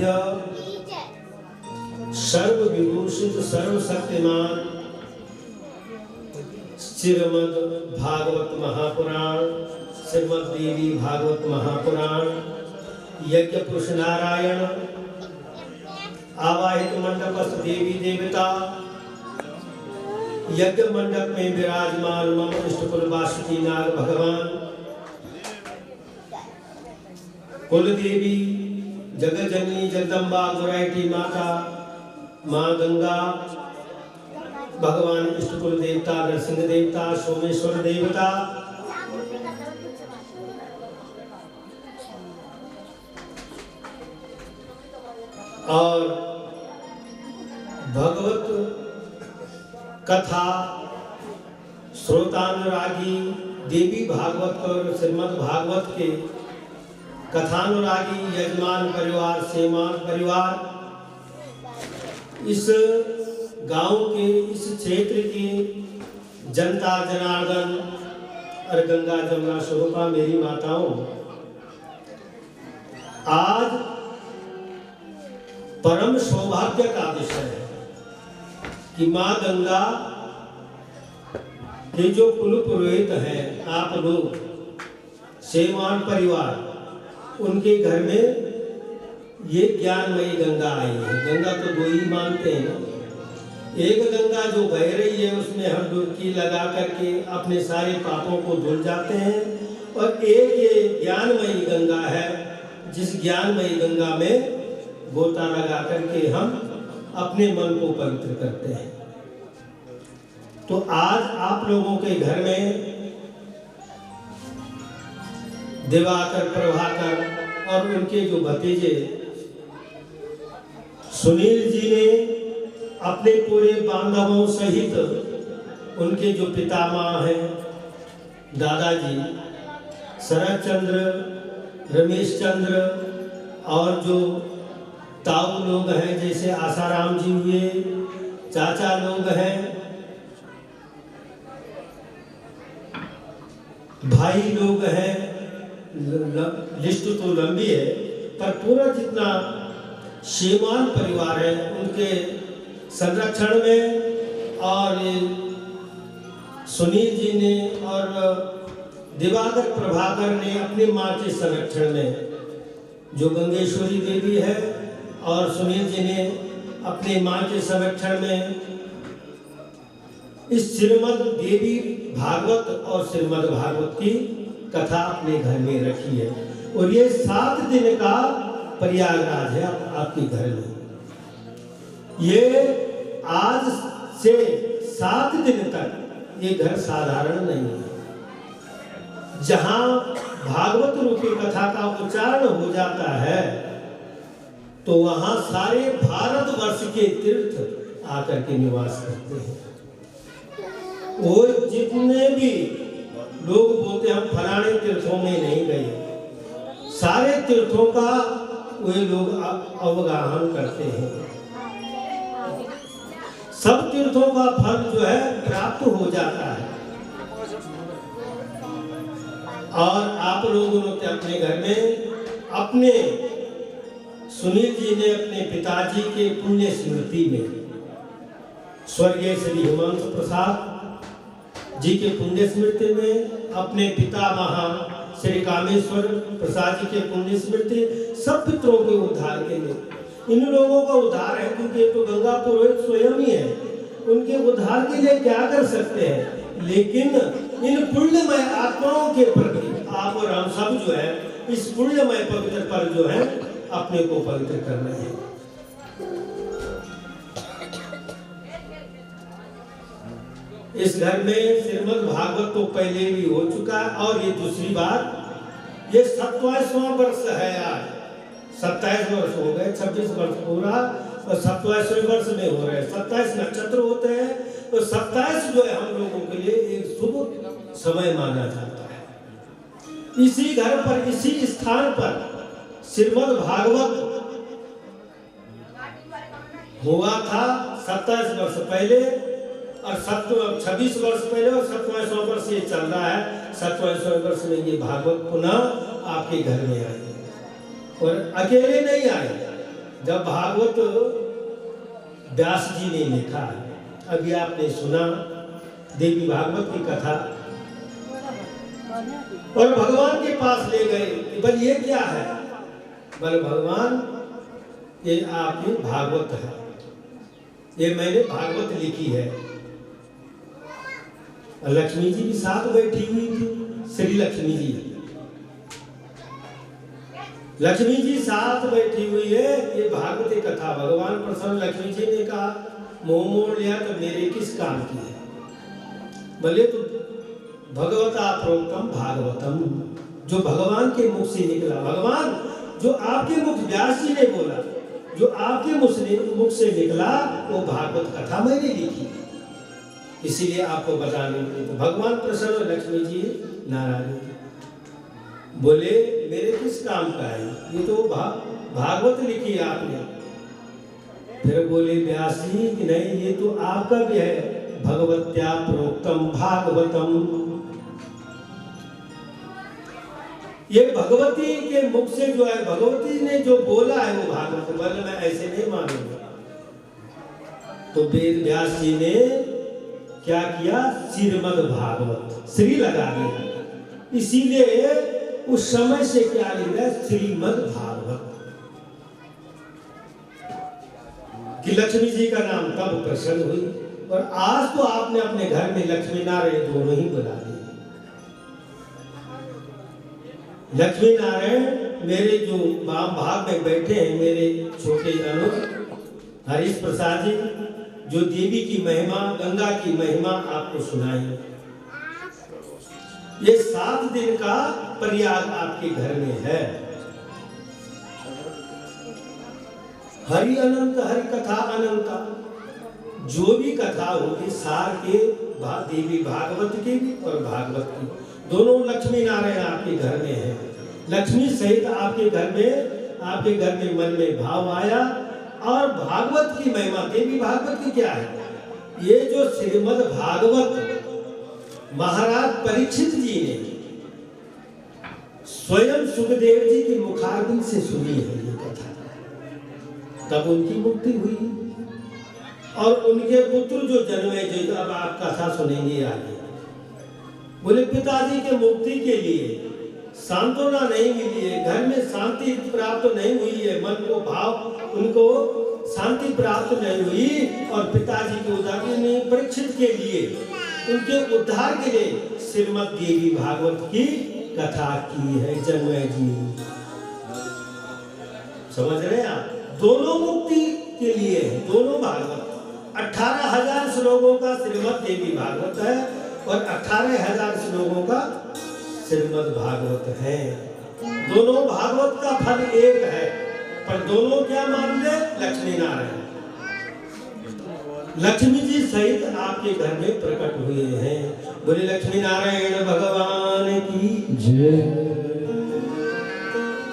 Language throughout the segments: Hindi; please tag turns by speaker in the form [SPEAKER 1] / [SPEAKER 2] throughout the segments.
[SPEAKER 1] आराध्य सर्व विभूषित सर्व शक्तिमान श्रीमद् भागवत महापुराण, श्रीमद् देवी भागवत महापुराण, यज्ञ पुरुष नारायण, आवाहित मंडपस्थ देवी देवता, यज्ञ मंडप में विराजमान मम इष्टकुल वासुकी नाग भगवान, कुल देवी जगत जननी जगदम्बा गुराइटी माता माँ गंगा, भगवान इष्टकुल देवता नरसिंह देवता सोमेश्वर देवता, और भगवत कथा श्रोतानुरागी देवी भागवत और श्रीमद् भागवत के कथानुरागी यजमान परिवार सेमान परिवार, इस गांव के इस क्षेत्र की जनता जनार्दन और गंगा जमुना स्वरूपा मेरी माताओं, आज परम सौभाग्य का विषय है कि माँ गंगा के जो कुल पुरोहित हैं, आप लोग सेवान परिवार, उनके घर में ये ज्ञानमयी गंगा आई है। गंगा तो दो ही मानते हैं ना, एक गंगा जो बह रही है उसमें हम डुबकी लगा करके अपने सारे पापों को धुल जाते हैं, और एक ये ज्ञानमयी गंगा है जिस ज्ञानमयी गंगा में गोता लगा करके हम अपने मन को पवित्र करते हैं। तो आज आप लोगों के घर में दिवाकर प्रभाकर और उनके जो भतीजे सुनील जी ने अपने पूरे बांधवों सहित उनके जो पितामह हैं दादाजी शरद चंद्र, रमेश चंद्र, और जो ताऊ लोग हैं जैसे आसाराम जी हुए, चाचा लोग हैं, भाई लोग हैं, लिस्ट तो लंबी है, पर पूरा जितना शेमान परिवार है उनके संरक्षण में, और सुनील जी ने और दिवाकर प्रभाकर ने अपनी माँ के संरक्षण में, जो गंगेश्वरी देवी है, और सुनील जी ने अपने माँ के संरक्षण में इस श्रीमद् देवी भागवत और श्रीमद् भागवत की कथा अपने घर में रखी है। और ये 7 दिन का प्रयागराज है आपके घर में। ये आज से 7 दिन तक ये घर साधारण नहीं है। जहां भागवत रूपी कथा का उच्चारण हो जाता है तो वहां सारे भारतवर्ष के तीर्थ आकर के निवास करते हैं। और जितने भी लोग बोलते हम फलाने तीर्थों में नहीं गए, सारे तीर्थों का वे लोग अवगाहन करते हैं। सब तीर्थों का फल जो है प्राप्त हो जाता है। और आप लोगों ने अपने घर में, अपने सुनील जी ने अपने पिताजी के पुण्य स्मृति में, स्वर्गीय श्री हेमंत प्रसाद जी के पुण्य स्मृति में, अपने पितामह श्री कामेश्वर प्रसाद जी के पुण्य स्मृति, सब पितरों के उद्धार के लिए, इन लोगों का उद्धार है क्योंकि तो गंगा पुरोहित स्वयं ही है, उनके उद्धार के लिए क्या कर सकते हैं। लेकिन इन पुण्यमय आत्माओं के प्रति आप और हम सब जो है इस पुण्यमय पवित्र पर जो है अपने को पवित्र करना है। इस घर में श्रीमद् भागवत तो पहले भी हो चुका है, और ये दूसरी बार, ये 27वां वर्ष है। आज 27 वर्ष हो गए, 26 वर्ष पूरा और 27वें वर्ष में हो रहे हैं। 27 नक्षत्र होते हैं, तो 27 जो है हम लोगों के लिए एक शुभ समय माना जाता है। इसी घर पर, इसी स्थान पर श्रीमद् भागवत हुआ था 27 वर्ष पहले, और 26 वर्ष पहले, और 27वां वर्ष ये चल रहा है। 27वें वर्ष में ये भागवत पुनः आपके घर में आए, और अकेले नहीं आए, जब भागवत व्यास जी ने लिखा है, अभी आपने सुना देवी भागवत की कथा, और भगवान के पास ले गए, बोल ये क्या है? बोले भगवान ये आपकी भागवत है, ये मैंने भागवत लिखी है। लक्ष्मी जी भी साथ बैठी हुई थी, श्री लक्ष्मी जी, लक्ष्मी जी साथ बैठी हुई है, ये भागवत कथा। भगवान प्रसन्न, लक्ष्मी जी ने कहा मुंह मोड़ लिया तो मेरे किस काम की है? बोले तो भगवता प्रोक्तम भागवतम, जो भगवान के मुख से निकला, भगवान जो आपके मुख व्यास जी ने बोला, जो आपके मुख से निकला वो भागवत कथा मैंने लिखी, इसीलिए आपको बताने के लिए। तो भगवान प्रसन्न, लक्ष्मी जी नारायण, बोले मेरे किस काम का है? ये तो भागवत लिखी है आपने। फिर बोले व्यास जी कि नहीं, ये तो आपका भी है, भगवत्या प्रोक्तम भागवतम, ये भगवती के मुख से जो है, भगवती ने जो बोला है वो भागवत। बोले मैं ऐसे नहीं मानूंगा। तो वेद व्यास जी ने क्या किया? श्रीमद् भागवत श्री लगा दिया, इसीलिए उस समय से क्या लिख रहा है? श्रीमद् भागवत। कि लक्ष्मी जी का नाम तब प्रसन्न हुई, और आज तो आपने अपने घर में लक्ष्मी नारायण दोनों ही बुला दिए। लक्ष्मी नारायण मेरे जो वाम भाग में बैठे हैं, मेरे छोटे अनुज हरीश प्रसाद जी, जो देवी की महिमा, गंगा की महिमा आपको सुनाएंगे। ये 7 दिन का प्रयाग आपके घर में है। हरि अनंत, हरि कथा अनंता, जो भी कथा होगी सार के देवी भागवत की और भागवत की, दोनों लक्ष्मी नारायण आपके घर में है। लक्ष्मी सहित आपके घर में मन में भाव आया, और भागवत की महिमा, देवी भागवत की क्या है? ये जो श्रीमद् भागवत महाराज परीक्षित जी ने स्वयं सुखदेव जी की मुखारबिंद से सुनी है ये कथा, तब उनकी मुक्ति हुई। और उनके पुत्र जो जन्मे, जो अब आप कथा सुनेंगे आगे, बोले पिताजी के मुक्ति के लिए सांत्वना नहीं मिली है, घर में शांति प्राप्त नहीं हुई है, मन को भाव उनको शांति प्राप्त नहीं हुई, और पिताजी के उद्धार ने परीक्षित के लिए, उनके उद्धार के लिए श्रीमद् देवी भागवत की कथा की है जन्मय जी। समझ रहे हैं आप? दोनों मुक्ति के लिए है, दोनों भागवत। 18,000 श्लोकों का श्रीमद् देवी भागवत है, और 18,000 श्लोकों का श्रीमद् भागवत है। दोनों भागवत का फल एक है, पर दोनों क्या मान ले? लक्ष्मी नारायण। लक्ष्मी जी सहित आपके घर में प्रकट हुए हैं। बोले लक्ष्मी नारायण भगवान की जय।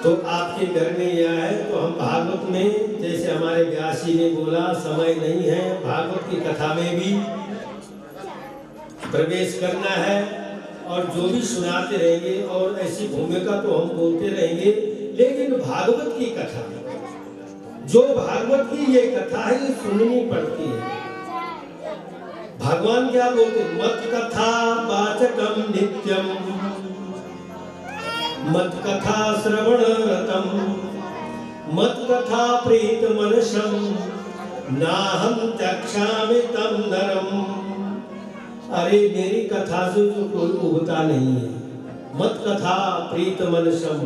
[SPEAKER 1] तो आपके घर में यह है, तो हम भागवत में, जैसे हमारे व्यास जी ने बोला, समय नहीं है, भागवत की कथा में भी प्रवेश करना है, और जो भी सुनाते रहेंगे, और ऐसी भूमिका तो हम बोलते रहेंगे, लेकिन भागवत की कथा, जो भागवत की ये कथा है, ये सुननी पड़ती है। भगवान क्या बोलते? मत कथा वाचकम नित्यम, मत कथा श्रवण रतम, मत कथा प्रीत मनसम, नाहम त्यक्षामि तम नरम। अरे मेरी कथा से जो कोई उबता नहीं है, मत कथा प्रीत मनसम,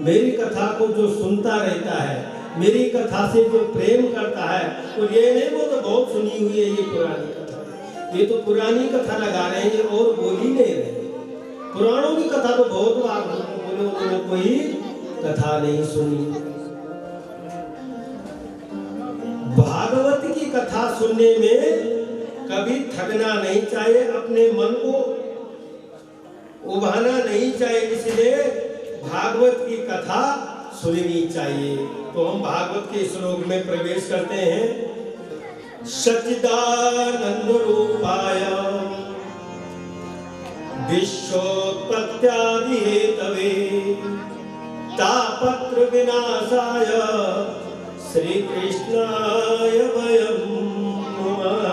[SPEAKER 1] मेरी कथा को जो सुनता रहता है, मेरी कथा से जो प्रेम करता है, और ये नहीं वो तो बहुत सुनी हुई है, ये पुरानी कथा है, ये तो पुरानी कथा लगा रहे हैं, ये और बोल ही नहीं रहे। पुराणों की कथा तो बहुत बार बोले, उन्होंने कोई कथा नहीं सुनी। भागवत की कथा सुनने में कभी थकना नहीं चाहिए, अपने मन को उभाना नहीं चाहिए, इसलिए भागवत की कथा सुननी चाहिए। तो हम भागवत के श्लोक में प्रवेश करते हैं। सच्चिदानंद रूपाय विश्वोत्पत्त्यादि हेतवे तापत्र विनाशाय श्री कृष्णाय वयं नुमः।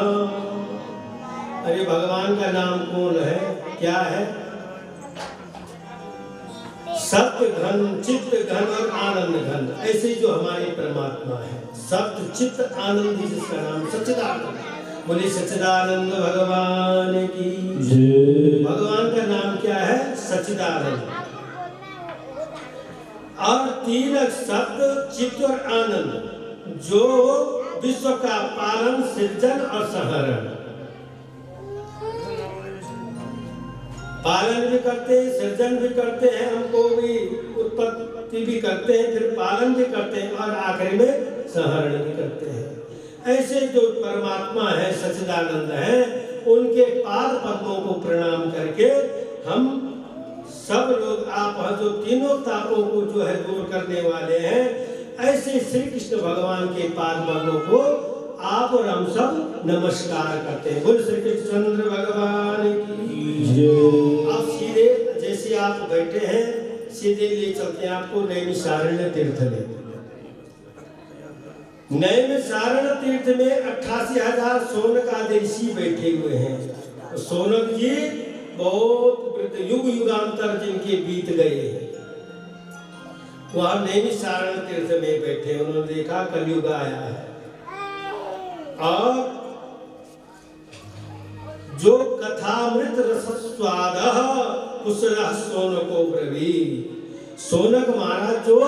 [SPEAKER 1] अरे भगवान का नाम कौन है, क्या है? सत्य घन, चित्त घन और आनंद घन। ऐसे जो हमारे परमात्मा है, सत्य चित्त आनंद, जिसका नाम सच्चिदानंद। बोले सच्चिदानंद भगवान की जय। भगवान का नाम क्या है? सच्चिदानंद। और तीन सत्य चित्त और आनंद, जो विश्व का पालन, सृजन और संहरण। पालन भी करते हैं, सृजन भी करते हैं, हमको भी उत्पत्ति भी करते हैं, फिर पालन भी करते हैं और आखिर में संहरण भी करते हैं। ऐसे जो परमात्मा है, सच्चिदानंद है, उनके पाद पद्मों को प्रणाम करके हम सब लोग, आप जो तीनों तापों को जो है दूर करने वाले हैं, ऐसे श्री कृष्ण भगवान के पाद पद्मों को आप और हम सब नमस्कार करते हैं। बोल श्री कृष्णचंद्र भगवान की जय। आप सीधे, जैसे आप बैठे हैं, सीधे ले चलते हैं आपको नैमिषारण्य तीर्थ में। नैमिषारण्य तीर्थ में 88,000 शौनक आदि ऋषि बैठे हुए हैं। शौनक जी बहुत वृद्ध, युग युगांतर जिनके बीत गए हैं, वहां नैमिषारण्य तीर्थ में बैठे। उन्होंने देखा कलयुग आया है और जो कथामृत रसस्वाद कुशलः शौनको ब्रवीत। शौनक महाराज जो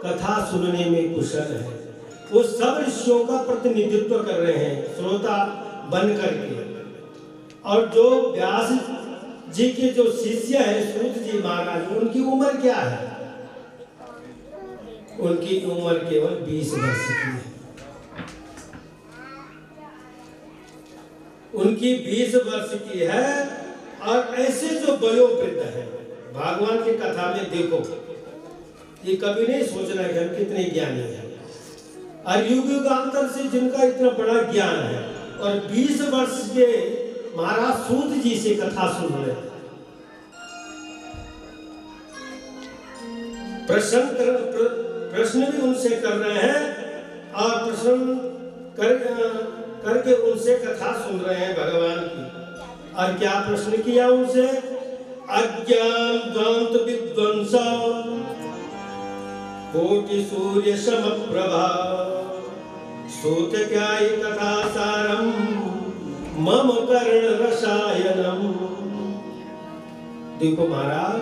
[SPEAKER 1] कथा सुनने में कुशल है, वो सब ऋषियों का प्रतिनिधित्व कर रहे हैं श्रोता बन करके। और जो व्यास जी के जो शिष्य है सूत जी महाराज, उनकी उम्र क्या है? उनकी उम्र केवल 20 वर्ष की है। उनकी 20 वर्ष की है। और ऐसे जो वयोवृद्ध है, भगवान की कथा में देखो, ये कभी नहीं सोचना कि हम कितने ज्ञानी हैं। और युग युगांतर से जिनका इतना बड़ा ज्ञान है, और 20 वर्ष के महाराज सूत जी से कथा सुन रहे हैं। प्रश्न भी उनसे कर रहे हैं और प्रश्न करके उनसे कथा सुन रहे हैं भगवान की। और क्या प्रश्न किया उनसे? अज्ञान द्वांत विध्वंसा कोटि सूर्य समप्रभा सूत क्या कथा सारम मम कर्ण रसायनम। देखो महाराज,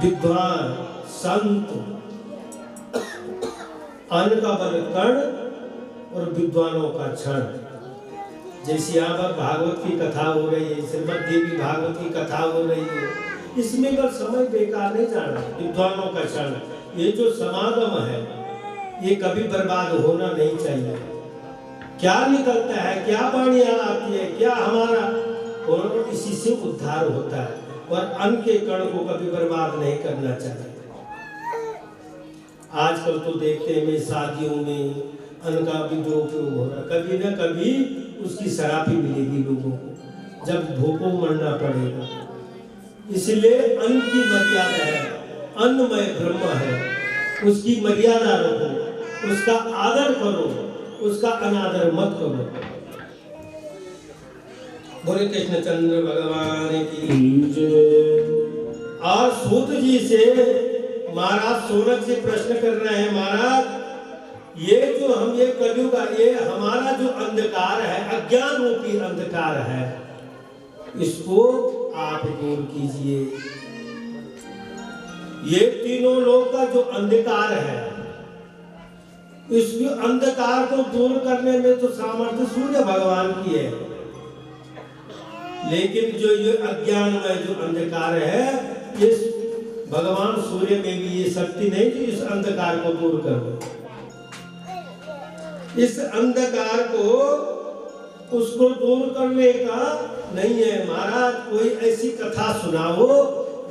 [SPEAKER 1] विद्वान संत, अन्न का बल कर्ण और विद्वानों का क्षण। जैसे यहाँ पर भागवत की कथा हो रही है, श्रीमद् देवी भागवत की कथा हो रही है, इसमें बस समय बेकार नहीं जाना। विद्वानों का क्षण, ये जो समागम है, ये कभी बर्बाद होना नहीं चाहिए। क्या निकलता है, क्या वाणियां आती है, क्या हमारा, और इसी से उद्धार होता है। और अन्न के कण को कभी बर्बाद नहीं करना चाहिए। आजकल तो देखते हैं शादियों में अन्न का भी दुरुपयोग हो रहा है। कभी न कभी उसकी शराबी मिलेगी लोगों को, जब भूखों मरना पड़ेगा। इसलिए अन्न की मर्यादा है, अन्नमय ब्रह्म है, उसकी मर्यादा रखो, उसका आदर करो, उसका अनादर मत करो। बोले कृष्णचंद्र भगवान की जय। और सूत जी से महाराज शौनक से प्रश्न कर रहे हैं, महाराज ये जो हम ये कलयुग, ये हमारा जो अंधकार है, अज्ञान रूपी अंधकार है, इसको आप दूर कीजिए। ये तीनों लोग का जो अंधकार है, इस अंधकार को दूर करने में तो सामर्थ्य सूर्य भगवान की है, लेकिन जो ये अज्ञान में जो अंधकार है, इस भगवान सूर्य में भी ये शक्ति नहीं कि इस अंधकार को दूर कर दो। इस अंधकार को उसको दूर करने का नहीं है। महाराज कोई ऐसी कथा सुनाओ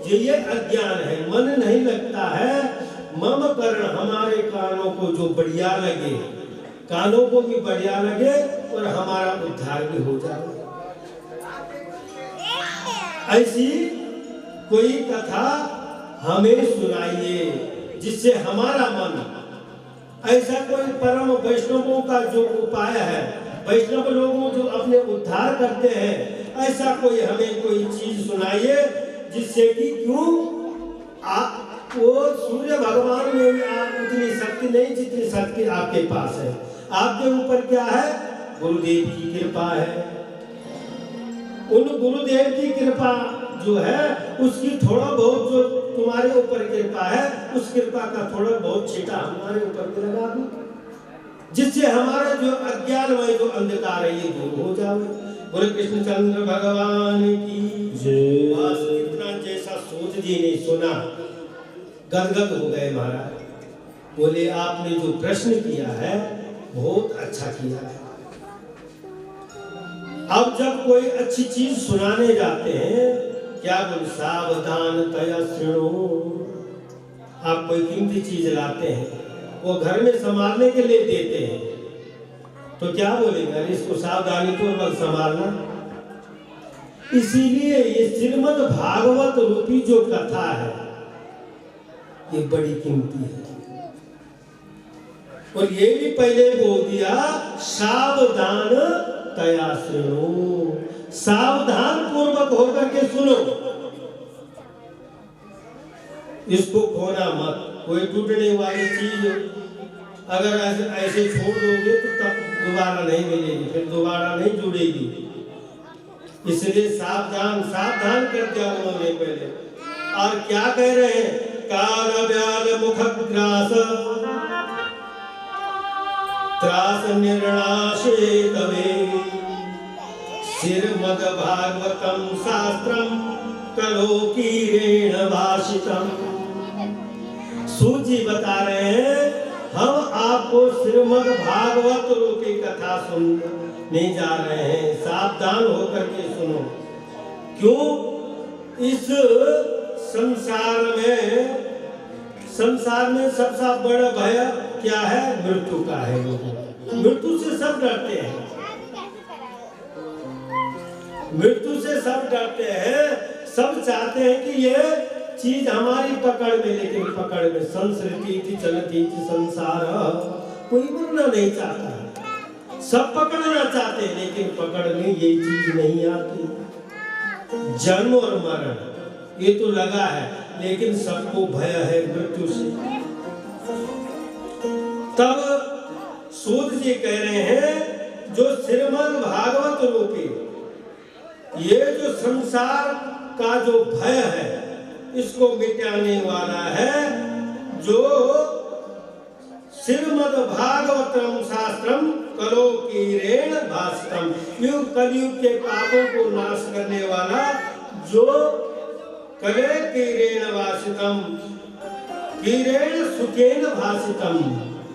[SPEAKER 1] जो ये अज्ञान है, मन नहीं लगता है, मम कर्ण, हमारे कानों को जो बढ़िया लगे, कानों को भी बढ़िया लगे और हमारा उद्धार भी हो जाए। ऐसी कोई कथा हमें सुनाइए। जिससे हमारा मन, ऐसा कोई परम वैष्णवों का जो उपाय है, वैष्णव लोगों जो अपने उद्धार करते हैं, ऐसा कोई हमें कोई चीज सुनाइए जिससे कि क्यों वो सूर्य भगवान में भी आप उतनी शक्ति नहीं जितनी शक्ति आपके पास है। आपके ऊपर क्या है? गुरुदेव की कृपा है। उन गुरुदेव की कृपा जो है उसकी थोड़ा बहुत जो तुम्हारे ऊपर कृपा है, उस कृपा का थोड़ा बहुत छींटा हमारे ऊपर भी लगा दो, जिससे हमारा जो अज्ञानमय जो अंधकार है ये दूर हो जाए। बोले कृष्ण चंद्र भगवान की जय। बस इतना जैसा सूत जी ने सुना गदगद हो गए महाराज। बोले आपने जो प्रश्न किया है बहुत अच्छा किया है। अब जब कोई अच्छी चीज सुनाने जाते हैं, क्या बोल सावधान तया सुनो। आप कोई कीमती चीज लाते हैं, वो घर में संभालने के लिए देते हैं, तो क्या बोलेंगे? इसको सावधानी पूर्वक संभालना। इसीलिए ये श्रीमद् भागवत रूपी जो कथा है ये बड़ी कीमती है। और ये भी पहले बोल दिया सावधान तया सुनो, सावधान पूर्वक होकर के सुनो, इसको खोना मत। कोई टूटने वाली चीज अगर ऐसे छोड़ दोगे तो तब दोबारा नहीं मिलेगी, फिर दोबारा नहीं जुड़ेगी। इसलिए सावधान सावधान कर दिया उन्होंने पहले। और क्या कह रहे हैं? काल व्याल मुखग्रास त्रास निर्णाशे तवे श्रीमद् भागवतम शास्त्रम कलोकीरेण भाषितम। सूजी बता रहे हैं हम आपको श्रीमद् भागवत रूपी कथा सुनने जा रहे हैं, सावधान होकर के सुनो। क्यों? इस संसार में सबसे बड़ा भय क्या है? मृत्यु का है। मृत्यु से सब डरते हैं, मृत्यु से सब डरते हैं। सब चाहते हैं कि ये चीज हमारी पकड़ में, लेकिन पकड़ में संस्कृति थी चलती थी संसार, कोई मरना नहीं चाहता। सब पकड़ना चाहते हैं लेकिन पकड़ में ये चीज नहीं आती। जन्म और मरण ये तो लगा है, लेकिन सबको भय है मृत्यु से। तब सूत जी कह रहे हैं जो श्रीमद् भागवत रूपी ये जो संसार का जो भय है इसको मिटाने वाला है, जो श्रीमद् भागवतम शास्त्रम कलोकीरेण भाषितम, युग कलयुग के पापों को नाश करने वाला जो कलोकीरेण भाषितम, कीरेण सुखेन भाषितम।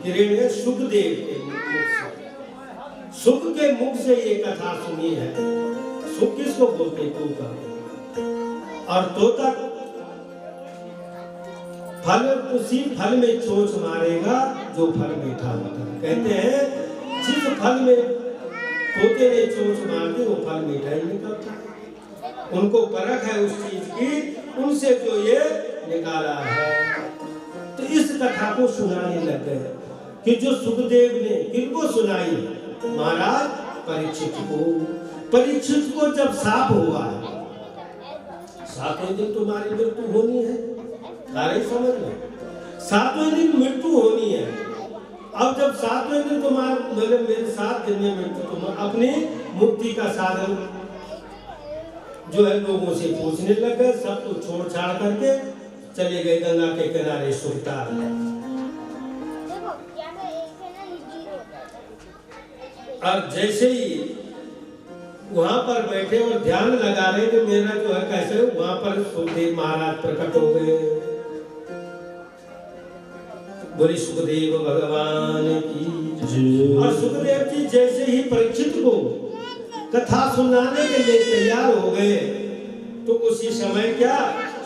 [SPEAKER 1] किरेण सुखदेव के मुख से, सुख के मुख से ये कथा सुनी है। सुख किसको बोलते? तोता। और तोता फल, उसी फल में चोंच मारेगा जो फल मीठा होता है। कहते हैं जिस फल में तोते ने चोंच मार दी वो फल मीठा ही निकलता है। उनको परख है उस चीज की, उनसे जो ये निकाला है। तो इस कथा को सुनाने लग गए कि जो सुखदेव ने किनको सुनाई? महाराज परीक्षित को। परीक्षित को जब साप हुआ, सातवें दिन तुम्हारी मृत्यु होनी है, सारे समझ लो, सातवें दिन मृत्यु होनी है। अब जब सातवें दिन तुम्हारा मतलब मेरे 7 दिन में मृत्यु, तुम अपनी मुक्ति का साधन जो है लोगों से पूछने लग गए। सब कुछ छोड़ छाड़ करके चले गए गंगा के किनारे सुरताल। और जैसे ही वहां पर बैठे और ध्यान लगा रहे कि मेरा जो है कैसे, वहां पर सुखदेव महाराज प्रकट हो गए। बोले सुखदेव भगवान की जय। और सुखदेव जी जैसे ही परीक्षित को कथा सुनाने के लिए तैयार हो गए तो उसी समय क्या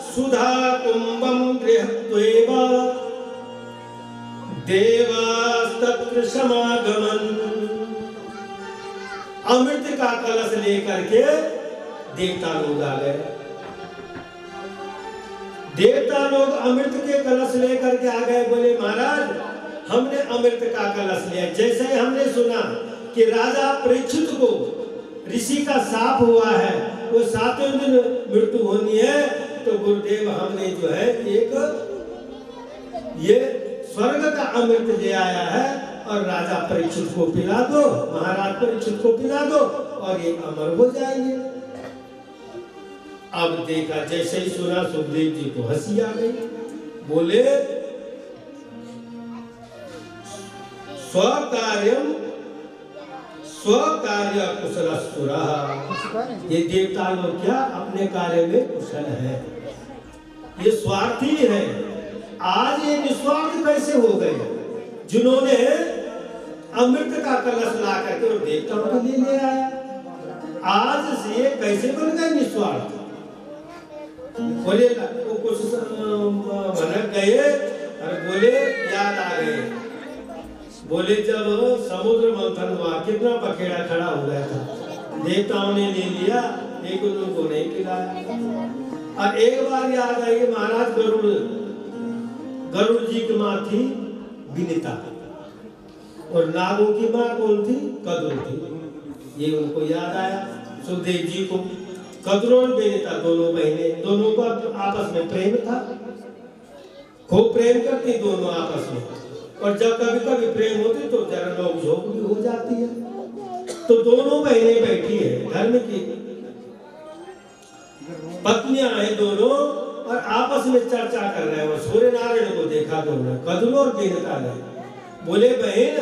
[SPEAKER 1] सुधा कुंभम गृहत्वेव देवास्तत्र समागमन। अमृत का कलश लेकर के देवता लोग आ गए। देवता लोग अमृत के कलश लेकर के आ गए, बोले महाराज हमने अमृत का कलश लिया। जैसे ही हमने सुना कि राजा परीक्षित को ऋषि का शाप हुआ है, वो 7वें दिन मृत्यु होनी है, तो गुरुदेव हमने जो है एक ये स्वर्ग का अमृत ले आया है और राजा परीक्षित को पिला दो, महाराज परीक्षित को पिला दो और ये अमर हो जाएंगे। अब देखा, जैसे ही सुना सुखदेव जी को हंसी आ गई, बोले स्वकार्यम स्वकार्य कुशलस्तुरः। ये देवता लोग क्या अपने कार्य में कुशल है, ये स्वार्थी है। आज ये निस्वार्थ कैसे हो गए, जिन्होंने अमृत का कलश ला करके और देवताओं के लिए ले आया, आज से ये कैसे बन गए निस्वार्थ। बोले वो कुछ भनक गए और बोले याद आ गए, बोले जब समुद्र मंथन हुआ कितना पखेड़ा खड़ा हो गया था, देवताओं ने ले लिया लेकिन उनको नहीं खिलाया। और एक बार याद आई महाराज गरुड़ जी की माँ थी विनीता और नागों की माँ कौन थी, कद्रू थी। ये उनको याद आया सुखदेव जी को। कद्रू और विनीता दोनों बहनें, दोनों का आपस में प्रेम था, खूब प्रेम करती दोनों आपस में। और जब कभी कभी प्रेम होती तो जरा नोक झोंक भी हो जाती है। तो दोनों बहनें बैठी है, धर्म की पत्नियां हैं दोनों, और आपस में चर्चा कर रहे हैं। सूर्य नारायण को देखा दोनों, कद्रू और विनीता ने। बोले बहन,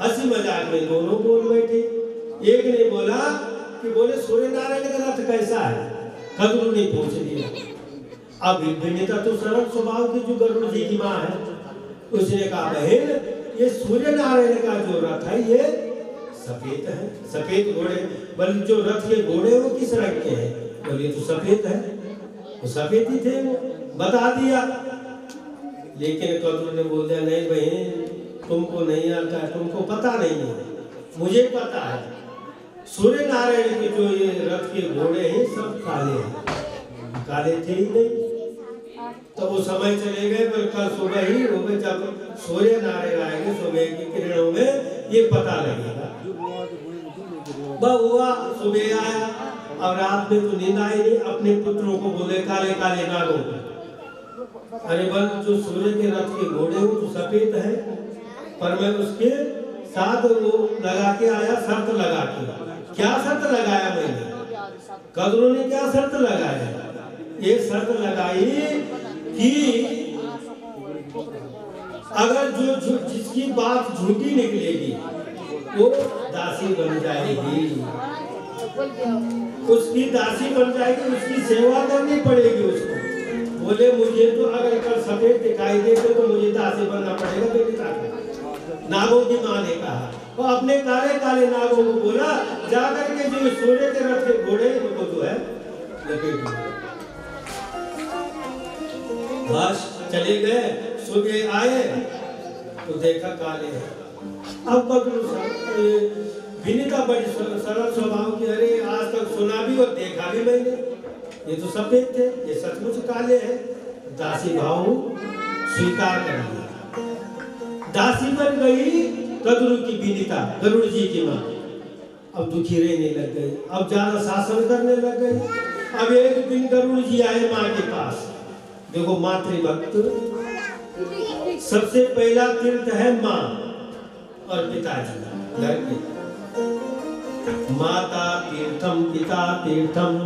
[SPEAKER 1] हंसी मजाक में दोनों बोल बैठे। एक ने बोला कि बोले सूर्य नारायण का रथ कैसा है, कद्रू ने पूछ दिया। अब विनीता तो सरल स्वभाव की जो गरुड़ जी की माँ है, उसने कहा बहन ये सूर्य नारायण का जो रथ है ये सफेद है, सफेद घोड़े, बल्कि जो रथ के घोड़े वो किस रंग के हैं, बोले तो सफेद है, वो सफेद ही थे, वो बता दिया। लेकिन कद्रू ने बोल दिया नहीं बहन तुमको नहीं आता है, तुमको पता नहीं है, मुझे पता है। सूर्य नारायण के जो ये रथ के घोड़े हैं सब काले हैं, काले थे ही नहीं। तो वो समय चले गए, पर कल सुबह ही हो गए, जब सूर्य नारायण आएंगे सुबह की किरणों में ये पता लगेगा। हुआ सुबह आया और रात में तो नींद आई नहीं, अपने पुत्रों को बोले काले काले नागों को, अरे बल जो सूर्य के रथ के घोड़े हो तो सफेद है, पर मैं उसके साथ वो लगा के आया, शर्त लगा के। क्या शर्त लगाया मैंने, कद्रू ने क्या शर्त लगाया, एक शर्त लगाई कि अगर जो जिसकी बात झूठी निकलेगी वो दासी बन जाएगी, उसकी दासी बन जाएगी, उसकी सेवा करनी पड़ेगी उसको। बोले मुझे तो अगर कल सफेद दिखाई देते तो मुझे दासी बनना पड़ेगा बेटी। नागों की माँ ने कहा, वो अपने काले काले नागों को बोला जाकर के जो सूर्य के रथ के घोड़े उनको जो है लपेट दिया। बस चले गए, सुबह आए तो देखा काले हैं। अब विनीता बड़ी सरल स्वभाव की, अरे आज तक सुना भी और देखा भी मैंने, ये तो सफेद थे, ये सचमुच काले हैं। दासी भाव स्वीकार कर लिया, दासी बन गई कद्रू की विनीता, गरुड़ जी की माँ। अब दुखी रहने लग गई, अब ज्यादा शासन करने लग गई। अब एक दिन गरुड़ जी आए माँ के पास। देखो मातृभक्त, सबसे पहला तीर्थ है माँ और पिताजी घर के। माता तीर्थम पिता तीर्थम,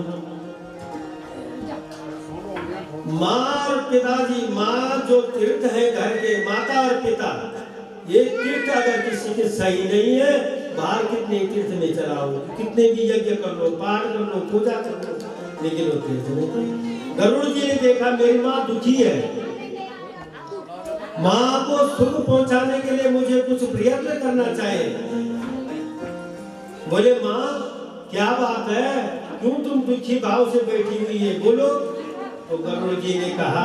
[SPEAKER 1] माँ और पिताजी, माँ जो तीर्थ है घर के, माता और पिता, ये तीर्थ अगर किसी के सही नहीं है, बाहर कितने तीर्थ में चलाओ, कितने भी यज्ञ कर लो, पाठ कर लो, पूजा कर लो, लेकिन वो तीर्थ नहीं। गरुड़ जी ने देखा मेरी माँ दुखी है, माँ को सुख पहुंचाने के लिए मुझे कुछ प्रयत्न करना चाहिए। बोले माँ क्या बात है, क्यों तुम दुखी भाव से बैठी हुई है, बोलो। तो गरुड़ जी ने कहा,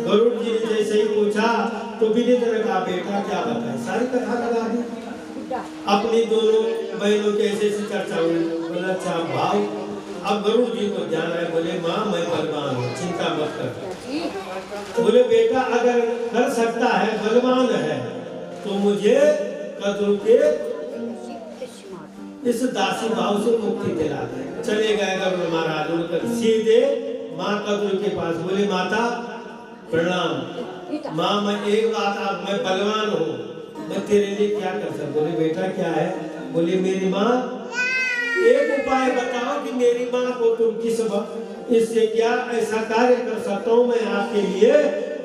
[SPEAKER 1] गरुड़ जी ने जैसे ही पूछा तो विनीता ने कहा बेटा क्या बताए, सारी कथा लगा दी। अपनी दोनों बहनों के ऐसे चर्चा हुई। बोला अच्छा भाव। अब गरुड़ जी को ध्यान है, बोले माँ मैं बलवान हूँ, चिंता मत कर, बोले बेटा अगर कर सकता है, बलवान है, तो मुझे कद्रू के इस दासी भाव से मुक्ति दिला दे। चले गए गरुड़ महाराज, उनकर सीधे माँ कद्रू के पास। बोले माता प्रणाम। माँ मैं एक बात, आप मैं बलवान हूँ, मैं तेरे लिए क्या कर सकता। बोले बेटा क्या है। बोले मेरी माँ, एक उपाय बताओ कि मेरी माँ को तुम किस इससे क्या ऐसा कार्य कर सकता हूँ मैं आपके लिए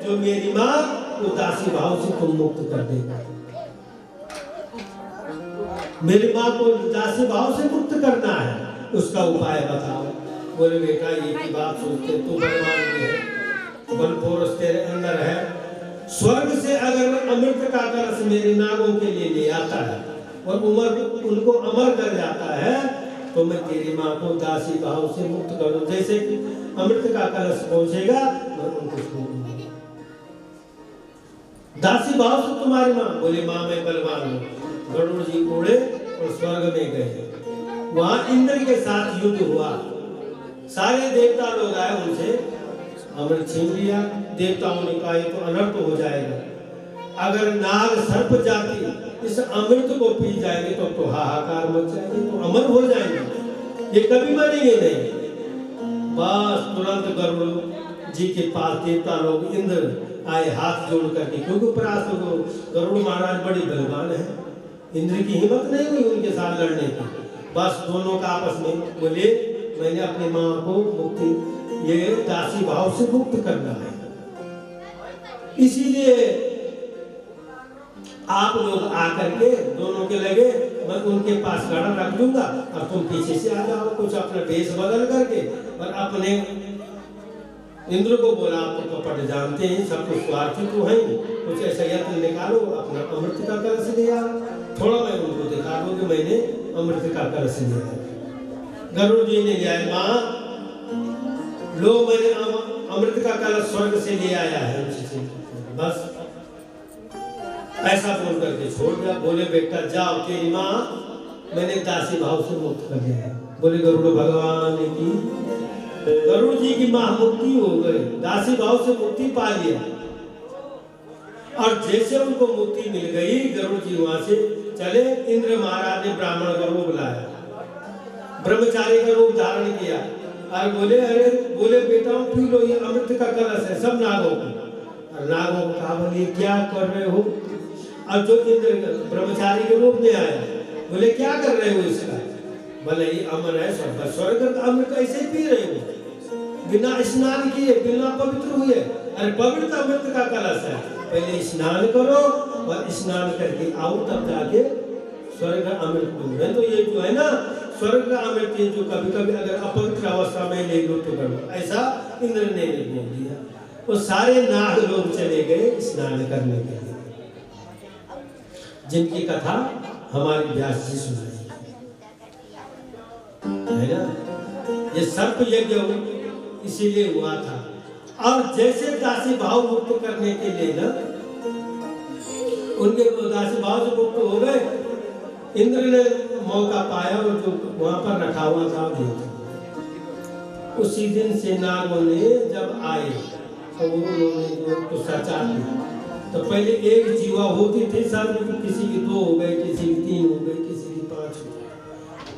[SPEAKER 1] जो मेरी माँ उदासी भाव से तुम मुक्त कर देगा। मेरी माँ को उदासी भाव से मुक्त करना है, उसका उपाय बताओ। बोले बेटा ये की बात सोचते, तू बलवान है, बल पुरुष तेरे अंदर है। स्वर्ग से अगर अमृत का कलश मेरे नागों के लिए ले आता है और उनको अमर कर जाता है, तो मैं तेरी माँ को दासी भाव से मुक्त कर दूं। जैसे कि अमृत का कलश पहुंचेगा मैं उनको छोड़ दूंगा। दासी भाव से तुम्हारी माँ। बोले माँ मैं बलवान हूँ। गरुड़ जी उड़े और स्वर्ग में गए। वहां इंद्र के साथ युद्ध हुआ। सारे देवता लोग आए, उनसे अमृत छीन लिया। देवताओं ने कहा ये तो अनर्थ हो जाएगा, अगर नाग सर्प जाति इस अमृत को पी जाएंगे तो हाहाकार मच जाएंगे, तो अमर हो जाएंगे, ये कभी मरेंगे नहीं। बस तुरंत गरुड़ जी के पास देवता लोग इंद्र आए हाथ जोड़ करके, क्योंकि परास्त गरुड़ महाराज बड़ी बलवान है, इंद्र की हिम्मत नहीं हुई उनके साथ लड़ने की। बस दोनों का आपस में बोले मैंने अपनी माँ को मुक्ति, ये दासी भाव से मुक्त करना है, इसीलिए आप लोग आकर के दोनों के लगे, मैं उनके पास गाड़ा रख दूंगा और तुम पीछे से आ जाओ, कुछ अपना भेष बदल करके। और अपने इंद्र को बोला आप तो कपट जानते हैं, सब कुछ स्वार्थी तो हैं, कुछ ऐसा यत्न निकालो, अपना अमृत का कलश ले आओ, थोड़ा मैं उनको दिखा दूं कि मैंने अमृत का कलश लिया। गरुड़ जी ने लिया। माँ लो मैंने अमृत का कलश स्वर्ग से ले आया है। बस ऐसा बोल करके छोड़ दिया। बोले बेटा जाओ, तेरी माँ मैंने दासी भाव से मुक्त कर दिया है। बोले गरुड़ भगवान की, गरुड़ जी की माँ मुक्ति हो गई, दासी भाव से मुक्ति पा लिया। और जैसे उनको मुक्ति मिल गई, गरुड़ जी वहां से चले। इंद्र महाराज ने ब्राह्मण का रूप लाया, ब्रह्मचारी का रूप धारण किया और बोले अरे बोले बेटा पी लो, ये अमृत का कलश है सब नागों को। और नागों को कहा बोले क्या कर रहे हो। और जो इंद्र ब्रह्मचारी के रूप में आया, बोले क्या कर रहे हो इसका। बोले ये अमर है, स्वर्ग का अमृत ऐसे पी रहे हो, बिना स्नान किए, बिना पवित्र हुए। अरे पवित्र अमृत का कलश है, पहले स्नान करो और स्नान करके आओ, तब जाके स्वर्ग का अमृत पीओ। तो ये जो है ना स्वर्ग का अमृत, जो कभी कभी अगर अपवित्र अवस्था में ले लो तो करो, ऐसा इंद्र ने बोल दिया। वो सारे नाग लोग चले गए स्नान करने के लिए, जिनकी कथा हमारी व्यास जी सुनाई है ना। ये सर्प यज्ञ इसीलिए हुआ था। और जैसे दासी भाव मुक्त करने के लिए ना, उनके दासी भाव से मुक्त हो गए, इंद्र ने मौका पाया और जो वहां पर रखा हुआ था उसी दिन से नागों ने जब आए तो उन्होंने जो सचा दिया। तो पहले एक जीवा होती थी सब, किसी की 2 हो गए, किसी की 3 हो गए, किसी की 5 हो गए,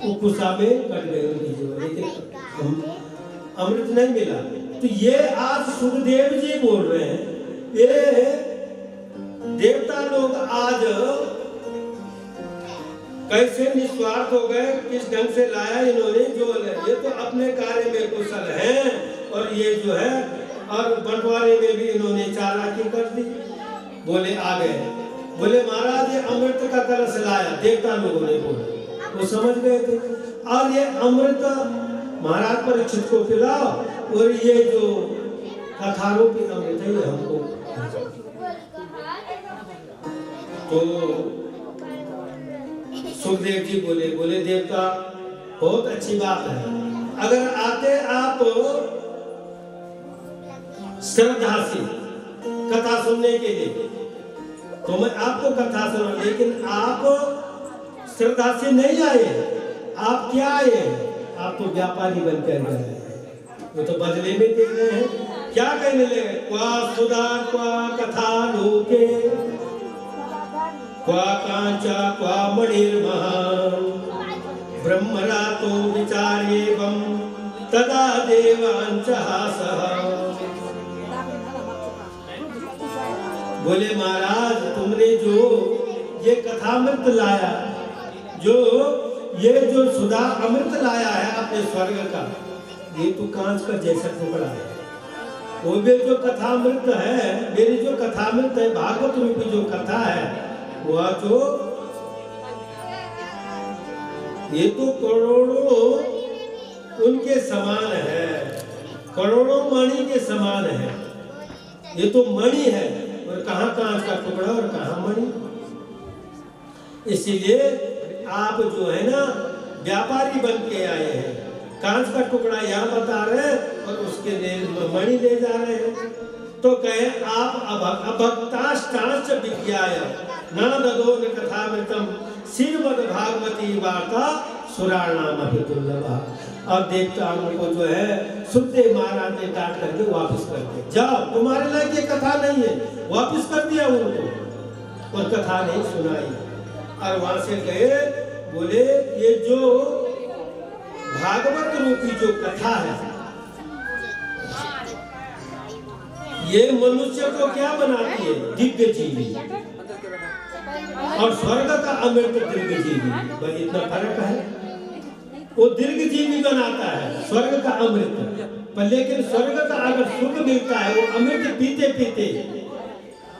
[SPEAKER 1] वो कुशा में कट गए उनकी जीवा, लेकिन अमृत नहीं मिला। तो ये आज सुखदेव जी बोल रहे हैं, ये देवता लोग आज कैसे निस्वार्थ हो गए, किस ढंग से लाया इन्होंने, जो ये तो अपने कार्य में कुशल हैं और ये जो है और बंटवारे में भी इन्होंने चालाकी कर दी। बोले आ गए, बोले महाराज ये अमृत का कलश लाया, देवता लोगों ने बोला, वो समझ गए थे। और ये अमृत महाराज परीक्षित को पिलाओ और ये जो कथारूपी अमृत है ये हमको। तो सुखदेव जी बोले देवता बहुत अच्छी बात है, अगर आते आप श्रद्धा से कथा सुनने के लिए तो मैं आपको कथा सुना, लेकिन आप श्रद्धा से नहीं आए, आप क्या आए, आप तो व्यापारी बनकर गए, वो तो बदले में दे रहे हैं। क्या कहने लगे? क्वा सुधा क्वा कथा लोके क्वा कांचा क्वा मणिर्महान् ब्रह्मरातो विचार्येवं तदा देवांचहासः। बोले महाराज तुमने जो ये कथामृत लाया, जो ये जो सुधा अमृत लाया है अपने स्वर्ग का, ये तो कांच का जैसा टुकड़ा है। वो भी जो कथामृत है, मेरी जो कथामृत है, भागवत रूपी जो कथा है, वह जो ये तो करोड़ों उनके समान है, करोड़ों मणि के समान है। ये तो मणि है, और कहाँ कांच का टुकड़ा और कहाँ मणि। इसीलिए आप जो है ना व्यापारी बन के आए हैं, कांच का टुकड़ा यहाँ बता रहे हैं और उसके मणि ले जा रहे हैं। तो कहे आप अभक्ताष्टांश विज्ञाय न ददो न कथामृतम श्रीमद् भागवती वार्ता सुराणाम अभिदुर्लभा। और देवताओं को जो है सुखदेव महाराज ने डांट करके वापस कर दिया, जाओ तुम्हारे लायक ये कथा नहीं है, वापस कर दिया उनको और कथा नहीं सुनाई। और वहां से गए, बोले ये जो भागवत रूपी जो कथा है, ये मनुष्य को क्या बनाती है? दिव्य जीवी, और स्वर्ग का अमृत दीर्घ जीवी। बस इतना फर्क है। वो दीर्घ जीवी बनाता है स्वर्ग का अमृत, पर लेकिन स्वर्ग का अगर सुख मिलता है, वो अमृत पीते पीते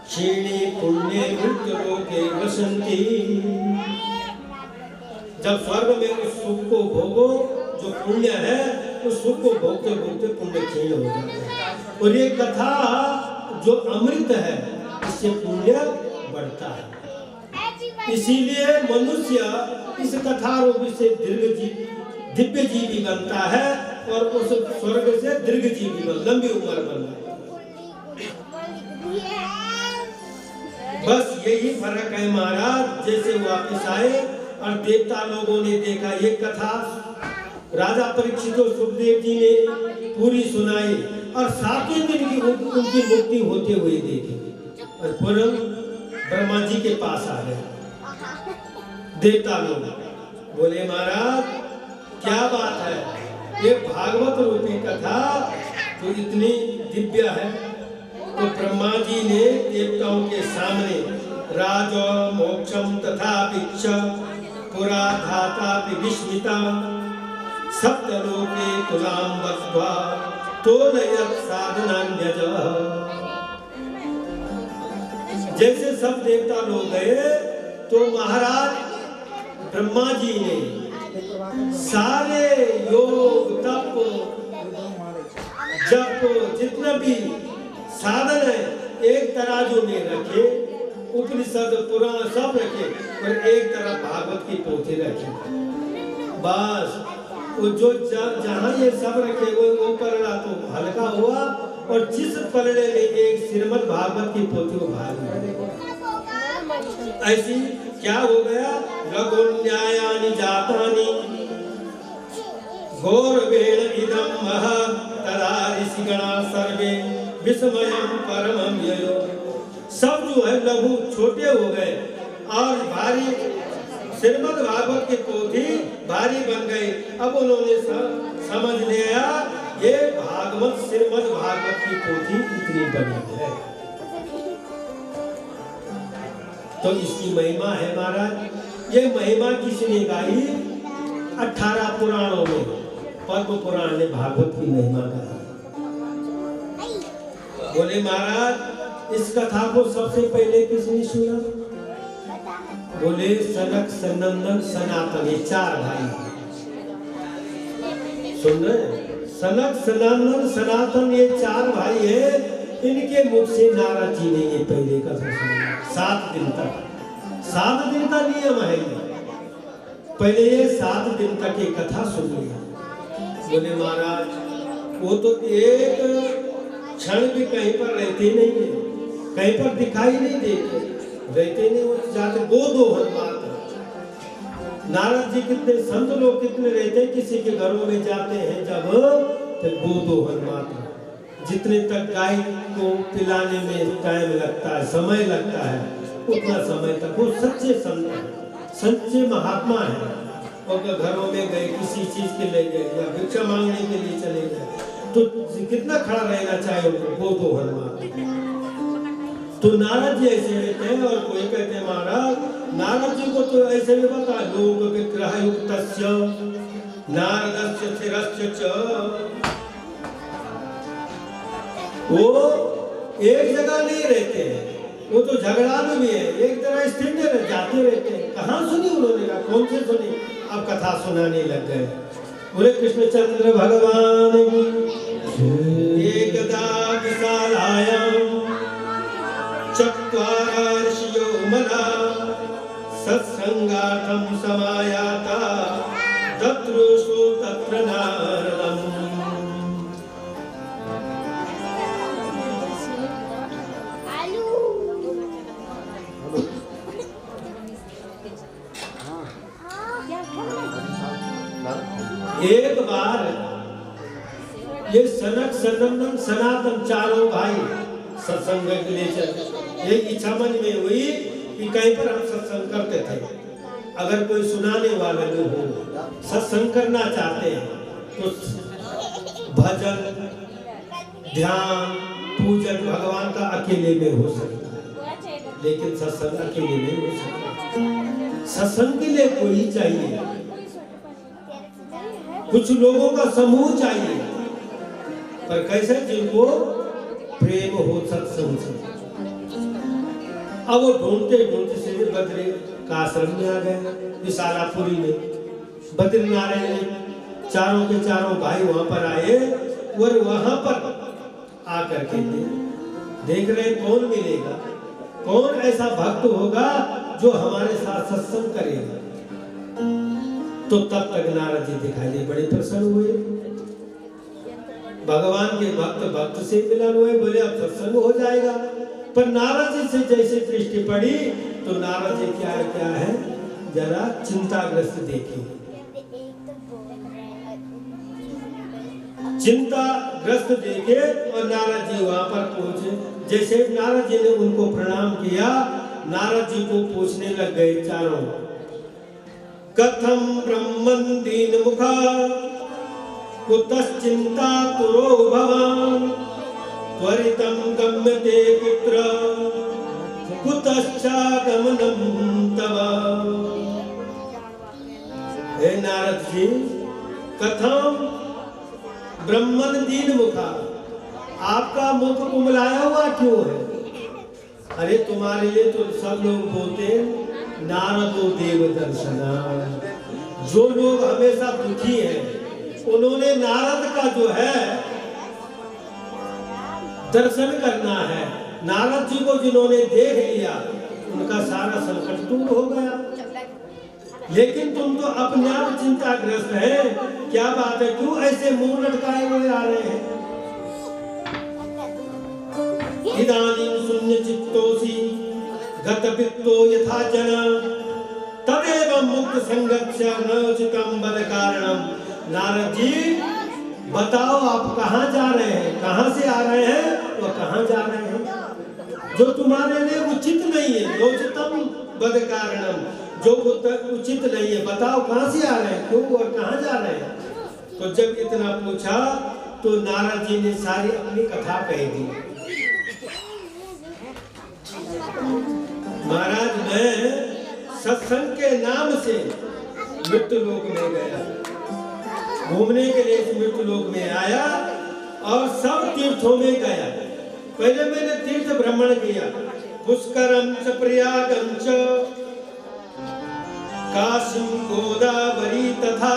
[SPEAKER 1] क्षीणे पुण्य मृत्यु लोके वसंती। जब स्वर्ग में उस सुख को भोगो, जो पुण्य है, उस सुख को भोगते भोगते पुण्य क्षीण हो जाता है। और ये कथा जो अमृत है, इससे पुण्य बढ़ता है। इसीलिए मनुष्य इस कथा रूपी से दिव्य जीवी बनता है, और उस स्वर्ग से दीर्घ जीवी बन, लंबी उम्र बनता है। बस यही फर्क है महाराज। जैसे वापिस आए और देवता लोगों ने देखा, ये कथा राजा परीक्षित और सुखदेव जी ने पूरी सुनाई, और 7वें दिन की उनकी मुक्ति होते हुए देखी। और पुनः ब्रह्मा जी के पास आ गए देवता लोग, बोले महाराज क्या बात है, ये भागवत रूपी कथा तो इतनी दिव्य है। तो ब्रह्मा जी ने देवताओं के सामने राजो मोक्षम तथा भिक्ष पुरा धाता विस्मिता सप्तलोके तुलाम बद्ध्वा तोलयत् साधनान्यज। जैसे सब देवता लोग गए, तो महाराज ब्रह्मा जी ने सारे योग तप जप जितना भी साधन है एक तराजू में रखे, उपनिषद पुराण सब रखे, और एक तरफ भागवत की पोथी रखे। बस वो जो जहाँ ये सब रखे वो पलड़ा तो हल्का हुआ, और जिस पलड़े में एक श्रीमद् भागवत की पोथी वो भारी। ऐसी क्या हो गया? लघुन्यायानि जातानि घोरवेण इदं महत् तदा ऋषिगणा सर्वे विस्मयं परमं ययो। सब जो है लघु छोटे हो गए, और भारी श्रीमद् भागवत की पोथी भारी बन गई। अब उन्होंने समझ लिया ये भागवत श्रीमद् भागवत की पोथी इतनी बड़ी है, तो इसकी महिमा है महाराज। ये महिमा किसने गाई? 18 पुराणों में पद्म पुराण ने भागवत की महिमा गाई। बोले महाराज इस कथा को सबसे पहले किसने सुना? बोले सनक सनंदन सनातन, ये 4 भाई। सुन रहे? सनक सनंदन सनातन ये 4 भाई है। इनके मुख से नारद जी ने ये पहले कथा सुनी। 7 दिन तक, 7 दिन का नियम है। पहले ये 7 दिन तक ये कथा सुनी। बोले महाराज वो तो एक क्षण भी कहीं पर रहते नहीं है, कहीं पर दिखाई नहीं देते, रहते नहीं, वो जाते गोदोहन मात्र। नारद जी कितने संत लोग कितने रहते, किसी के घरों में जाते हैं जब, तो गोदोहन मात्र। जितने तक गाय को पिलाने में टाइम लगता है, समय लगता है, उतना समय तक वो सच्चे संत हैं, सच्चे महात्मा हैं। और घरों में गए, किसी चीज के लिए गए या भिक्षा मांगने के लिए चले गए, तो कितना खड़ा रहना चाहिए उनको, वो तो हनुमान। तो नारद जी ऐसे रहते हैं। और कोई कहते हैं महाराज नारद जी को तो ऐसे भी बता, लोग विग्रह युक्तस्य नारदस्य शिरस्य च, वो एक जगह नहीं रहते हैं, वो तो झगड़ालू भी है, एक तरह स्थिर नहीं रह जाते रहते हैं। कहाँ सुनी उन्होंने, कहा कौन से सुनी, अब कथा सुनाने लग गए। बोले कृष्णचंद्र भगवान एकदा विशालायां चत्वारः ऋषयो मला सत्संगार्थं समायाता तत्रुषु तत्र नारदम्। एक बार ये सनक सनंदन सनातन चारों भाई सत्संग के लिए चले। एक इच्छा मन में हुई कि कहीं पर हम सत्संग करते थे, अगर कोई सुनाने वाला लोग हो, सत्संग करना चाहते हैं तो भजन ध्यान पूजन भगवान का अकेले में हो सकता है, लेकिन सत्संग अकेले नहीं हो सकता। सत्संग के लिए कोई चाहिए, कुछ लोगों का समूह चाहिए, पर कैसे, जिनको प्रेम हो सत्संग से। अब वो ढूंढते ढूंढते से बद्री का आश्रम में आ गए, विशालापुरी में। बद्रीनारायण चारों के चारों भाई वहां पर आए और वहां पर आकर के देख रहे कौन मिलेगा, कौन ऐसा भक्त होगा जो हमारे साथ सत्संग करेगा। तो तब तक नारद जी दिखाई दे, बड़े प्रसन्न हुए। भगवान के भक्त से मिलन हुए, बोले अब सत्संग हो जाएगा। पर नारद जी से जैसे दृष्टि पड़ी तो नारद जी क्या है जरा चिंताग्रस्त देखे, चिंताग्रस्त देखे। और नारद जी वहां पर पहुंचे। जैसे नारद जी ने उनको प्रणाम किया, नारद जी को पूछने लग गए चारों, कथम ब्रह्मन् दीन मुखा कुतश्चिंता तुरो भवान् त्वरितं गम्यते पुत्र कुतश्चागमनं तव। हे नारद जी, कथम ब्रह्मन् दीन मुखा, आपका मुख कुमलाया हुआ क्यों है? अरे तुम्हारे लिए तो सब लोग बोलते नारदो देव दर्शना, जो लोग हमेशा दुखी हैं उन्होंने नारद का जो है दर्शन करना है। नारद जी को जिन्होंने देख लिया उनका सारा संकट दूर हो गया। लेकिन तुम तो अपने आप चिंताग्रस्त है, क्या बात है, क्यों ऐसे मुंह लटकाए हुए आ रहे हैं? इदानीं शून्य चित्तोसि गतपित्तो यथा जना तदेव मुक्त संगत्य नोचितम बद कारणम। नारद जी बताओ, आप कहाँ जा रहे हैं, कहाँ से आ रहे हैं और कहाँ जा रहे हैं? जो तुम्हारे लिए उचित नहीं है, नोचितम बद कारणम, जो उचित नहीं है, बताओ कहाँ से आ रहे हैं, क्यों और कहाँ जा रहे हैं? तो जब इतना पूछा तो नारद जी ने सारी अपनी कथा कह दी। महाराज, मैं सत्संग के नाम से मृत्यु लोक में गया, घूमने के लिए इस मृत्यु लोक में आया और सब तीर्थों में गया। पहले मैंने तीर्थ भ्रमण किया, पुष्करम च प्रयागम च काशीं गोदावरी तथा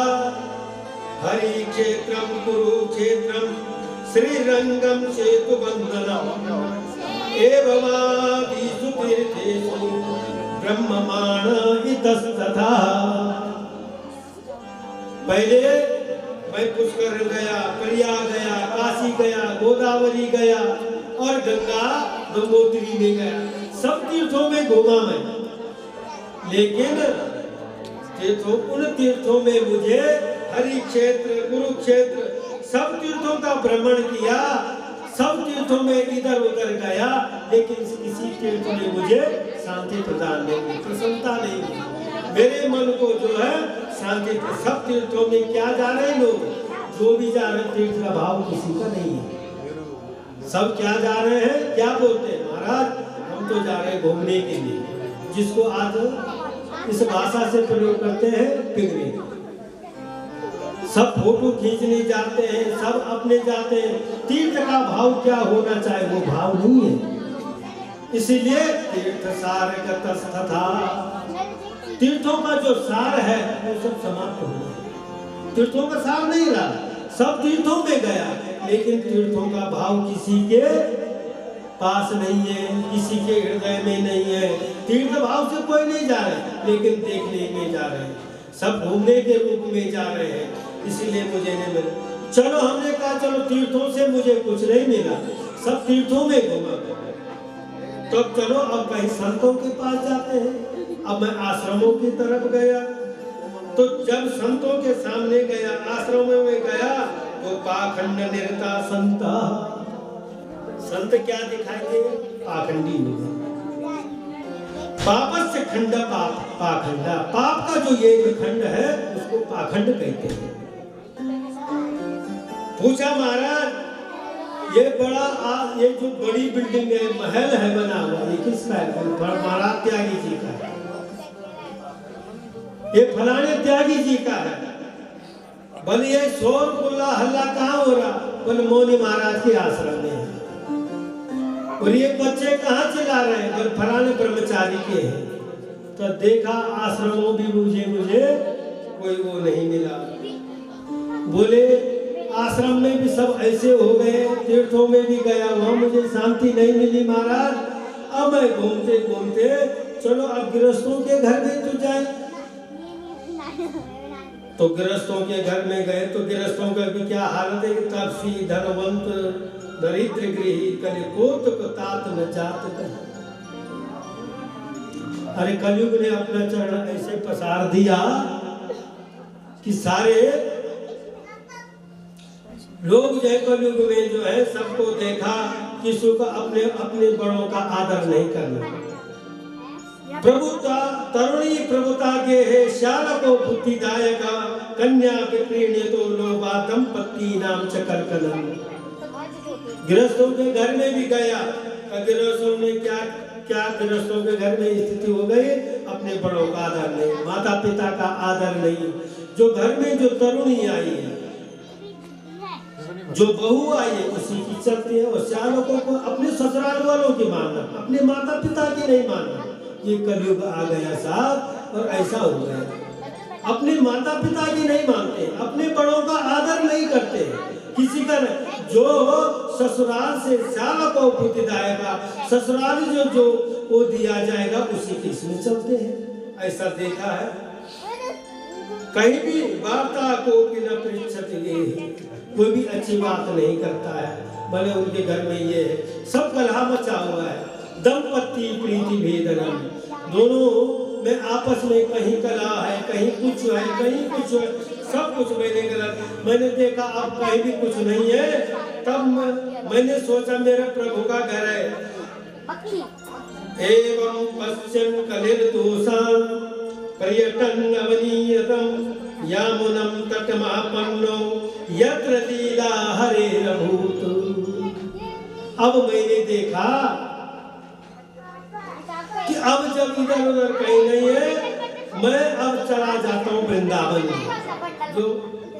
[SPEAKER 1] हरि क्षेत्रम कुरुक्षेत्रम श्रीरंगम सेतुबंधनम एवमादिषु तीर्थेषु ब्रह्ममाण इतस्तथा। पहले मैं पुष्कर गया, प्रयाग गया, काशी गया, गोदावरी गया और गंगोत्री में गया, सब तीर्थों में घूमा मैं। लेकिन उन तीर्थों में मुझे हरि क्षेत्र कुरुक्षेत्र सब तीर्थों का भ्रमण किया, सब तीर्थों में इधर उधर गया, लेकिन किसी तीर्थ ने मुझे शांति प्रदान नहीं की, प्रसन्नता नहीं की। मेरे मन को जो है शांति, सब तीर्थों में क्या जा रहे हैं लोग, जो भी जा रहे हैं तीर्थ का भाव किसी का नहीं है। सब क्या जा रहे हैं, क्या बोलते हैं, महाराज हम तो जा रहे हैं घूमने के लिए, जिसको आज इस भाषा से प्रयोग करते हैं पिकनिक। सब फोटो खींचने जाते हैं, सब अपने जाते हैं। तीर्थ का भाव क्या होना चाहिए, वो भाव नहीं है। इसीलिए तीर्थ सार तथा, तीर्थों का जो सार है वो सब समाप्त हो गया। तीर्थों का सार नहीं रहा, सब तीर्थों में गया, लेकिन तीर्थों का भाव किसी के पास नहीं है, किसी के हृदय में नहीं है। तीर्थ भाव से कोई नहीं जा रहे, लेकिन देखने में जा रहे हैं, सब घूमने के रूप में जा रहे हैं। इसीलिए मुझे नहीं मिला। चलो हमने कहा चलो तीर्थों से मुझे कुछ नहीं मिला, सब तीर्थों में घूमा, तो चलो अब कहीं संतों के पास जाते हैं। अब मैं आश्रमों की तरफ गया, तो जब संतों के सामने गया, आश्रमों में गया, तो पाखंड निरता संता, संत क्या दिखाई दे, पाखंडी हो गए। पापस से खंड पाप, पाखंडा, पाप का जो एक खंड है उसको पाखंड कहते हैं। पूछा महाराज ये बड़ा ये जो बड़ी बिल्डिंग है, महल है बना हुआ, ये किसका है? महाराज त्यागी जी का है। ये फलाने त्यागी जी का है। बोले ये शोर गुल्ला हल्ला कहाँ हो रहा? बोले मौनी महाराज के आश्रम में है। और ये बच्चे कहाँ चिल्ला रहे हैं? बोले फलाने ब्रह्मचारी के हैं। तो देखा आश्रमों भी मुझे कोई वो नहीं मिला। बोले आश्रम में भी सब ऐसे हो गए, तीर्थों में भी गया, वहां मुझे शांति नहीं मिली महाराज। अब मैं घूमते घूमते चलो अब गृहस्थों के घर में तो जाए, तो गृहस्थों के घर में गए तो गृहस्थों का भी क्या हालत है, तपसी धनवंत दरिद्र गृही करे कोत को तात न जात कर। अरे कलयुग ने अपना चरण ऐसे पसार दिया कि सारे लोग जो है कलयुग में जो है सबको देखा किसी को अपने अपने बड़ों का आदर नहीं करना। प्रभुता तरुणी प्रभुता के है श्याल को बुद्धिदायक कन्या विप्रीण्य तो लोभा दंपत्ति नाम चकर कलम। गृहस्थों के घर में भी गया, गृहस्थों में क्या गृहस्थों के घर में स्थिति हो गई, अपने बड़ों का आदर नहीं, माता पिता का आदर नहीं। जो घर में जो तरुणी आई है, जो बहू आई है, उसी की चलती है। और श्यालों को अपने ससुराल वालों की मानना, अपने माता पिता की नहीं मानना। ये कलयुग आ गया साहब, और ऐसा हो गया। अपने माता पिता की नहीं मानते, अपने बड़ों का आदर नहीं करते, किसी का जो ससुराल से श्याल को बुद्धिदायका, ससुराल जो वो दिया जाएगा उसी के इसमें चलते हैं। ऐसा देखा है कहीं भी वार्ता को बिना पृच्छति, कोई भी अच्छी बात नहीं करता है। भले उनके घर में ये है, सब कलह मचा हुआ है। दंपत्ति प्रीति भेदनम, दोनों में आपस में कहीं कलह है, कहीं कुछ है, कहीं कुछ है, सब कुछ मैंने गलत। मैंने देखा अब कहीं भी कुछ नहीं है, तब मैंने सोचा मेरे प्रभु का घर है। एवं पश्चिम कलिर दोषान पर्यटन अवनीयतम यामुनम तटमापन्नो यत्र लीला हरे रभूत। अब मैंने देखा कि अब जब इधर उधर कहीं नहीं है, मैं अब चला जाता हूँ वृंदावन में, जो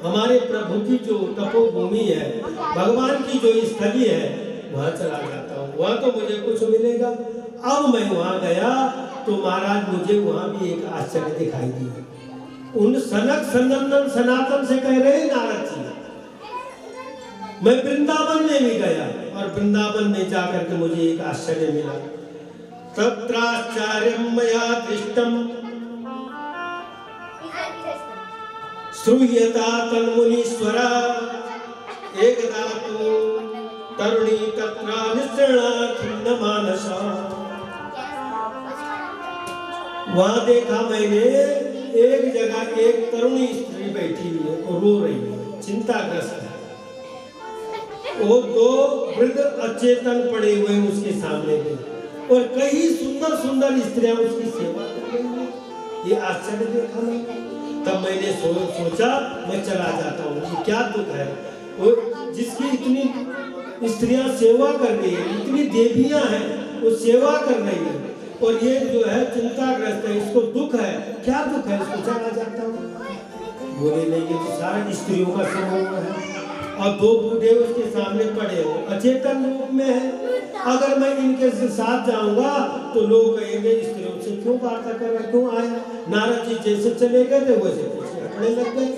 [SPEAKER 1] हमारे प्रभु की जो तपोभूमि है, भगवान की जो स्थली है, वहाँ चला जाता हूँ। वहाँ तो मुझे कुछ मिलेगा। अब मैं वहाँ गया तो महाराज मुझे वहाँ भी एक आश्चर्य दिखाई दिया। उन सनक सनंदन सनातन से कह रहे नारद जी, मैं वृंदावन में भी गया और वृंदावन में जाकर के मुझे एक आश्चर्य मिला। तत्राश्चर्यं मया दृष्टं श्रूयता तन्मुनीश्वरा एकदा तु तरुणी तत्रा निसृणा खिन्न मानसा। वहां देखा मैंने एक जगह एक तरुणी स्त्री बैठी हुई है और रो रही है, चिंताग्रस्त है। वो दो वृद्ध अचेतन पड़े हुए हैं उसके सामने में, और कई सुंदर सुंदर स्त्रियां उसकी सेवा कर रही हैं। ये आश्चर्य देखा मैंने। तब मैंने सोचा मैं चला जाता हूँ, ये क्या दुख है। वो जिसकी इतनी स्त्रियां सेवा कर रही है, इतनी देवियां हैं वो सेवा कर रही है, और ये जो है चिंताग्रस्त है, इसको दुख है, क्या दुख है, इसको चला जाता हूँ। बोले नहीं, ये तो सारे स्त्रियों का समूह है, और दो बूढ़े उसके सामने पड़े हो, अचेतन रूप में है। अगर मैं इनके साथ जाऊंगा तो लोग कहेंगे स्त्रियों से क्यों वार्ता कर रहा, क्यों आया। नारद जी जैसे चले गए थे वैसे पीछे हटने लग गए।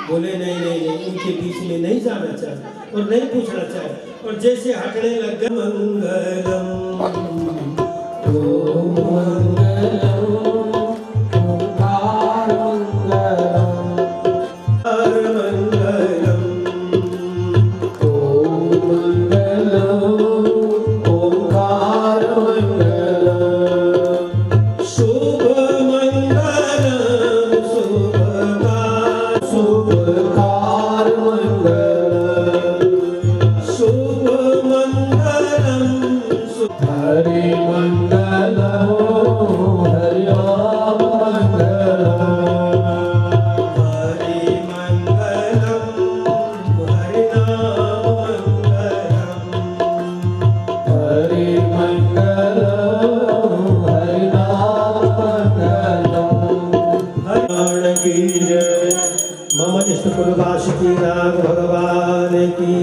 [SPEAKER 1] बोले नहीं नहीं नहीं, इनके बीच में नहीं जाना चाहिए और नहीं पूछना चाहिए, और जैसे हटने लग गए मंगलम भगवान की,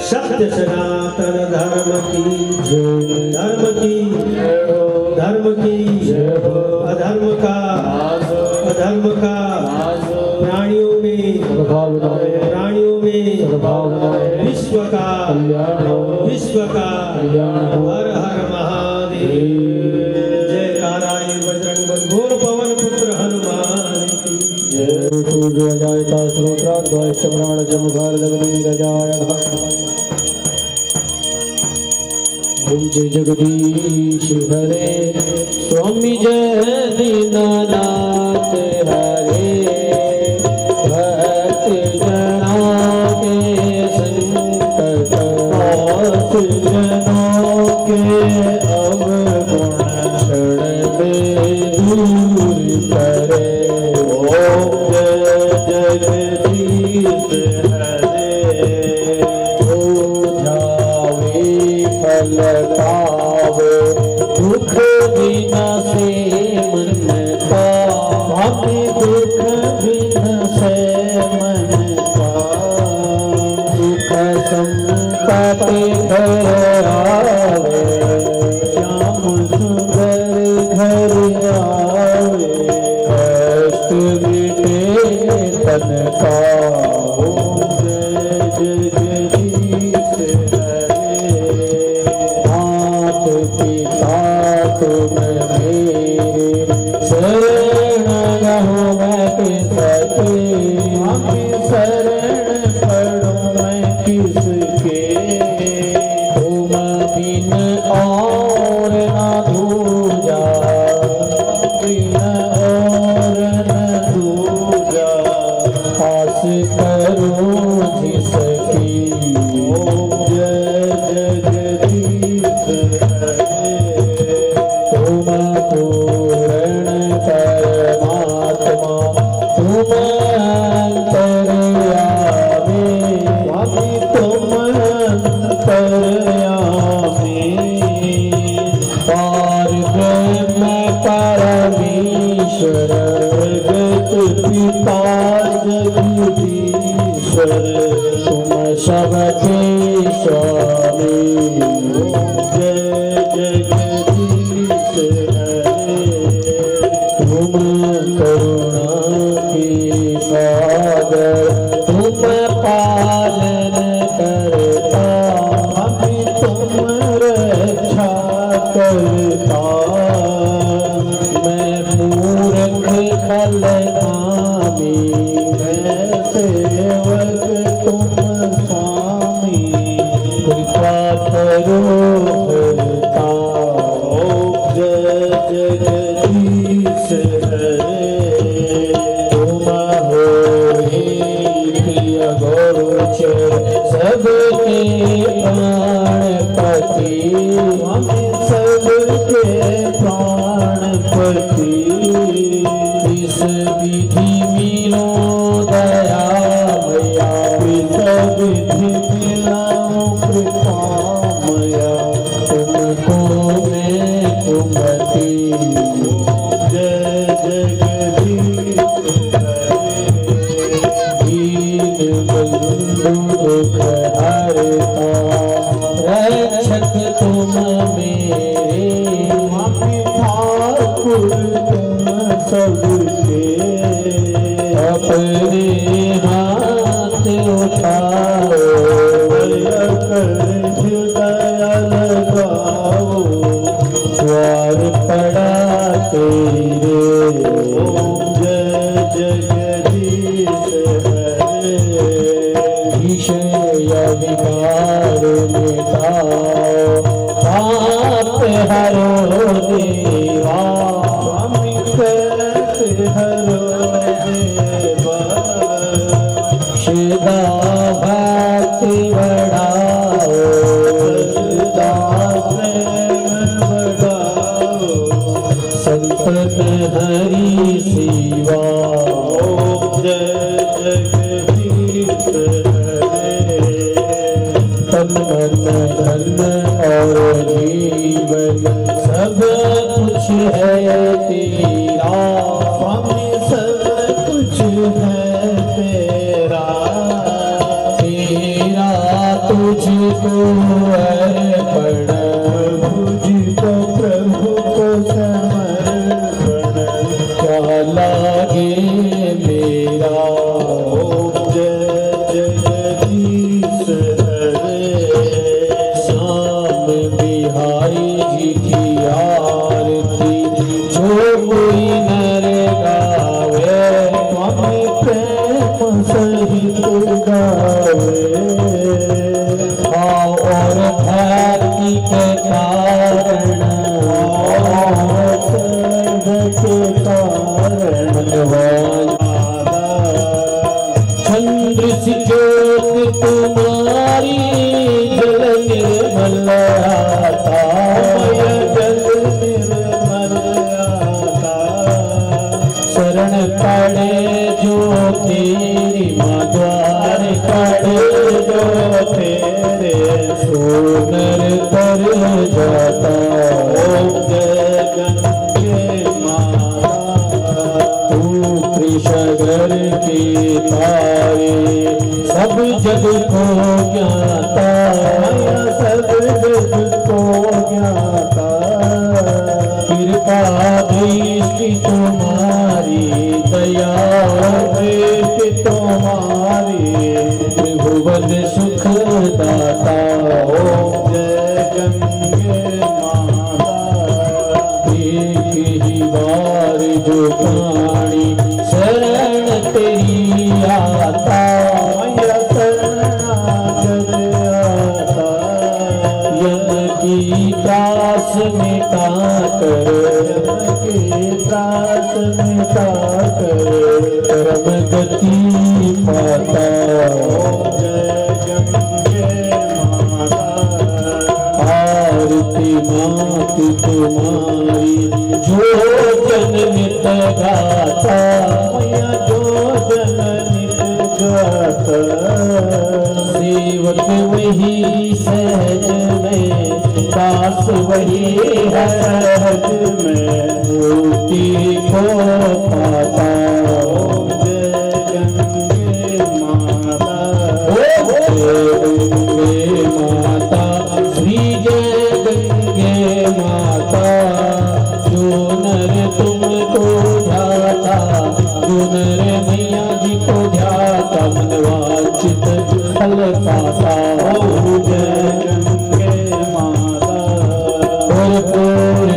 [SPEAKER 1] सत्य सनातन धर्म की जय, धर्म की अधर्म का प्राणियों में विश्व का हर हर महादेव। जय काराय बजरंग घोर पवन पुत्र हनुमान की जय। सूर्यजायता श्रोत्राद्वैश्च प्राण जमुखार्दगनीरजाय ओम जय जगदीश हरे स्वामी जय दीनानाथ हरे भक्त जना के संकट नाथ जनों के अवगुण क्षण में दूर करे। ओम जय जगदीश हरे ओझावे फल पावे दुख बिना से मन का, हमें दुख बिना से मन का, सुख संपत्ति घर आवे, श्याम सुंदर घर आवे, कष्ट मिटे तन का। ओम जय जगदीश हरे मात पिता तुम मेरे, शरण गहो मैं किसके, हमें शरण पढ़ूं मैं किसके, तुम बिन और ना दूजा, बिन और न दूजा, आस करूं जिसकी। ओम जय जगदीश हरे तुम पूर्ण परमात्मा, तुम अंतर्यामी, स्वामी तुम अंतर्यामी, पार ब्रह्म परमेश्वर जगत पिता जगदीश्वर, तुम सबके स्वामी। जय जगदीश हरे तुम करुणा की सागर, तुम पालन करता, हमें तुम रक्षा करता। मैं मूर्ख खलनामी, मैं सेवक तुम स्वामी, कृपा करो हरता। ओम जय जगदीश हरे तुम हो ही प्रिय गोचर सबके
[SPEAKER 2] सबके अपने हाथ उठाओ, दया कर दया लगाओ, द्वार पड़ा तेरे। ओम जय जगदीश हरे, विषय विकार मिटाओ, पाप हरो देवा, स्वामी कैसे हरो देवा, श्रद्धा भक्ति बढ़ाओ, श्रद्धा प्रेम बढ़ाओ, संतन हरि सेवा। ओम जय जगदीश हरे, तन मन धन और जीवन सब कुछ है तेरा, स्वामी सब कुछ है तेरा, तेरा तुझको अर्पण, तुझको प्रभु को समर्पण, क्या लागे मेरा। ओम जय जगदीश हरे, श्याम बिहारी जी की आरती जो कोई नर गावे, स्वामी प्रेम सहित गावे। आओ और भक्ति के कारण, के कारण भगवान चंद्र सी ज्योत तुम्हारी जल निर्मल आता, जल निर्मल आता, शरण पड़े जो तेरी माँ, द्वार पड़े जो तेरे, सोनर पर जाता। ओम जय गंगे माता, तू कृष्णगर के तारे, सब जग को ज्ञाता, सब जग को ज्ञाता, कृपा दृष्टि तुम्हारी, दया दृष्टि तुम्हारी, त्रिभुवन सुख दाता। ओम जय गंगे माता, एक ही बार जो प्राणी शरण तेरी आता, मैया शरणागत आता, यम की त्रास मिटा कर, यम की त्रास मिटा कर, परम गति पाता। ओम जय गंगे माता, आरती मात तुम्हारी जो जनमित गाता, मैया जो जनमित गाता, सेवक वही सहज में, दास वही है सहज में, मुक्ति को पाता। ओम जय गंगे माता, जय गंगे माता, श्री जय गंगे माता, जो नर तुमको ध्याता, जो नर मैया जी को ध्याता, मन वांछित फल पाता। ओम जय गंगे माता, पूर्ण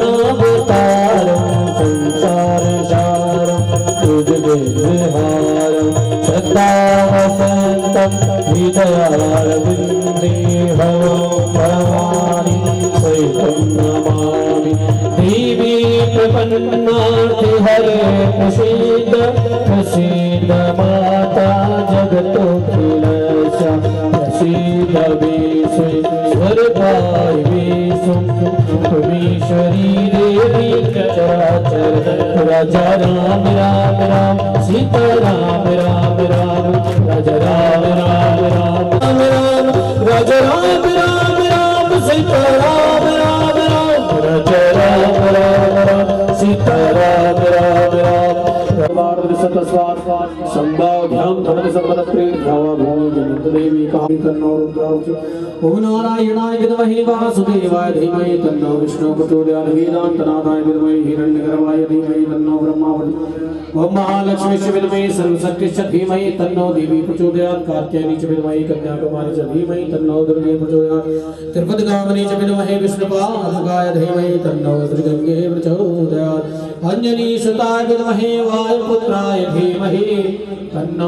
[SPEAKER 2] करुणावतारम, संसार सारम, तुझ विहारम, सदा वसंतम हृदयारविंदे, भवानी सहितं नमामि। देवी प्रपन्नार्थे हरे प्रसीद, प्रसीद माता जगतोऽखिलस्य, प्रसीद विश्वेश्वर पाहि विश्वं, त्वमीश्वरी देवी चराचर। राजा राम राम राम, सीता राम राम राम, राजा राम राम राम राम, राजा राम राम राम, सीता राम राम राम, राजा राम राम राम, सीता राम राम राम। संभाव्याम धर्म संपद प्रेम भावा भूमि जनत देवी कामी कन्नौर ओम नारायणाय विद्महे वासुदेवाय धीमहि तन्नो विष्णु प्रचोदयात् वेदान्तनाथाय विद्महे हिरण्यगर्भाय धीमहि तन्नो ब्रह्मा प्रचोदयात् ओम महालक्ष्मी च विद्महे सरस्वती च धीमहि तन्नो देवी प्रचोदयात् कात्यायनी च विद्महे कन्याकुमारी च धीमहि तन्नो दुर्गे प्रचोदयात् त्रिपदगामिनी च विद्महे विष्णुपादुकाय धीमहि तन्नो श्रीगंगे प्रचोदयात् अंजनी सुताय विद्महे वायुपुत्राय धीमहि तन्नो